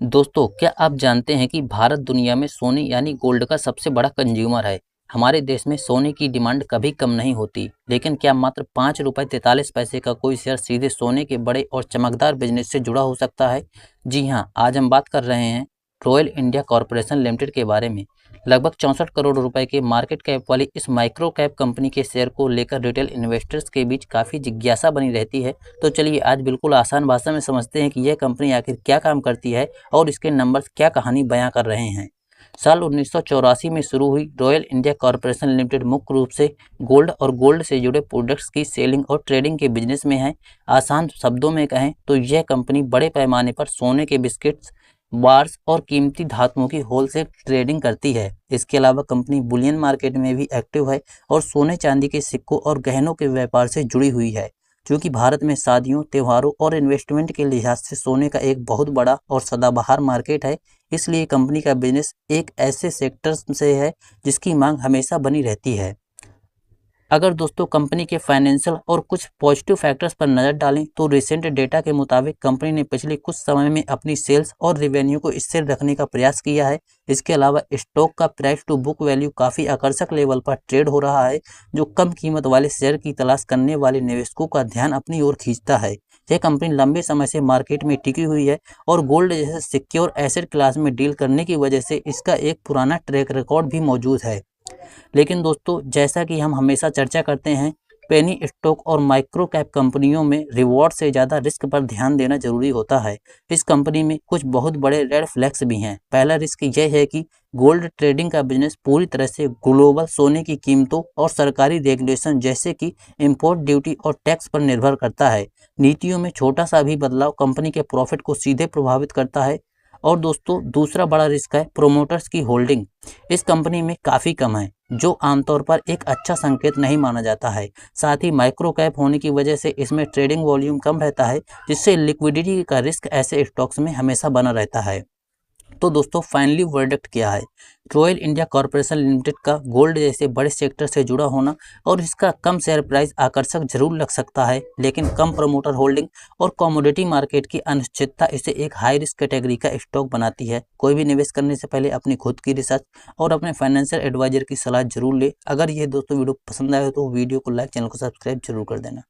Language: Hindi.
दोस्तों, क्या आप जानते हैं कि भारत दुनिया में सोने यानी गोल्ड का सबसे बड़ा कंज्यूमर है। हमारे देश में सोने की डिमांड कभी कम नहीं होती, लेकिन क्या मात्र 5 रुपये 43 पैसे का कोई शेयर सीधे सोने के बड़े और चमकदार बिजनेस से जुड़ा हो सकता है? जी हाँ, आज हम बात कर रहे हैं रॉयल इंडिया कॉरपोरेशन लिमिटेड के बारे में। लगभग 64 करोड़ रुपए के मार्केट कैप वाली इस माइक्रो कैप कंपनी के शेयर को लेकर रिटेल इन्वेस्टर्स के बीच काफ़ी जिज्ञासा बनी रहती है। तो चलिए आज बिल्कुल आसान भाषा में समझते हैं कि यह कंपनी आखिर क्या काम करती है और इसके नंबर्स क्या कहानी बयां कर रहे हैं। साल 1984 में शुरू हुई रॉयल इंडिया कॉरपोरेशन लिमिटेड मुख्य रूप से गोल्ड और गोल्ड से जुड़े प्रोडक्ट्स की सेलिंग और ट्रेडिंग के बिजनेस में है। आसान शब्दों में कहें तो यह कंपनी बड़े पैमाने पर सोने के बिस्किट्स, बार्स और कीमती धातुओं की होलसेल ट्रेडिंग करती है। इसके अलावा कंपनी बुलियन मार्केट में भी एक्टिव है और सोने चांदी के सिक्कों और गहनों के व्यापार से जुड़ी हुई है। क्योंकि भारत में शादियों, त्योहारों और इन्वेस्टमेंट के लिहाज से सोने का एक बहुत बड़ा और सदाबहार मार्केट है, इसलिए कंपनी का बिजनेस एक ऐसे सेक्टर से है जिसकी मांग हमेशा बनी रहती है। अगर दोस्तों कंपनी के फाइनेंशियल और कुछ पॉजिटिव फैक्टर्स पर नज़र डालें तो रिसेंट डेटा के मुताबिक कंपनी ने पिछले कुछ समय में अपनी सेल्स और रेवेन्यू को स्थिर रखने का प्रयास किया है। इसके अलावा स्टॉक का प्राइस टू बुक वैल्यू काफ़ी आकर्षक लेवल पर ट्रेड हो रहा है, जो कम कीमत वाले शेयर की तलाश करने वाले निवेशकों का ध्यान अपनी ओर खींचता है। यह कंपनी लंबे समय से मार्केट में टिकी हुई है और गोल्ड जैसे सिक्योर एसेट क्लास में डील करने की वजह से इसका एक पुराना ट्रैक रिकॉर्ड भी मौजूद है। लेकिन दोस्तों, जैसा कि हम हमेशा चर्चा करते हैं, पेनी स्टॉक और माइक्रो कैप कंपनियों में रिवॉर्ड से ज़्यादा रिस्क पर ध्यान देना जरूरी होता है। इस कंपनी में कुछ बहुत बड़े रेड फ्लैग्स भी हैं। पहला रिस्क यह है कि गोल्ड ट्रेडिंग का बिजनेस पूरी तरह से ग्लोबल सोने की कीमतों और सरकारी रेगुलेशन जैसे कि इंपोर्ट ड्यूटी और टैक्स पर निर्भर करता है। नीतियों में छोटा सा भी बदलाव कंपनी के प्रॉफिट को सीधे प्रभावित करता है। और दोस्तों, दूसरा बड़ा रिस्क है प्रोमोटर्स की होल्डिंग। इस कंपनी में काफ़ी कम है, जो आमतौर पर एक अच्छा संकेत नहीं माना जाता है। साथ ही माइक्रो कैप होने की वजह से इसमें ट्रेडिंग वॉल्यूम कम रहता है, जिससे लिक्विडिटी का रिस्क ऐसे स्टॉक्स में हमेशा बना रहता है। तो दोस्तों, फाइनली वर्डिक्ट क्या है? रॉयल इंडिया कॉरपोरेशन लिमिटेड का गोल्ड जैसे बड़े सेक्टर से जुड़ा होना और इसका कम शेयर प्राइस आकर्षक जरूर लग सकता है, लेकिन कम प्रमोटर होल्डिंग और कमोडिटी मार्केट की अनिश्चितता इसे एक हाई रिस्क कैटेगरी का स्टॉक बनाती है। कोई भी निवेश करने से पहले अपनी खुद की रिसर्च और अपने फाइनेंशियल एडवाइजर की सलाह जरूर ले। अगर ये दोस्तों वीडियो पसंद आए तो वीडियो को लाइक, चैनल को सब्सक्राइब जरूर कर देना।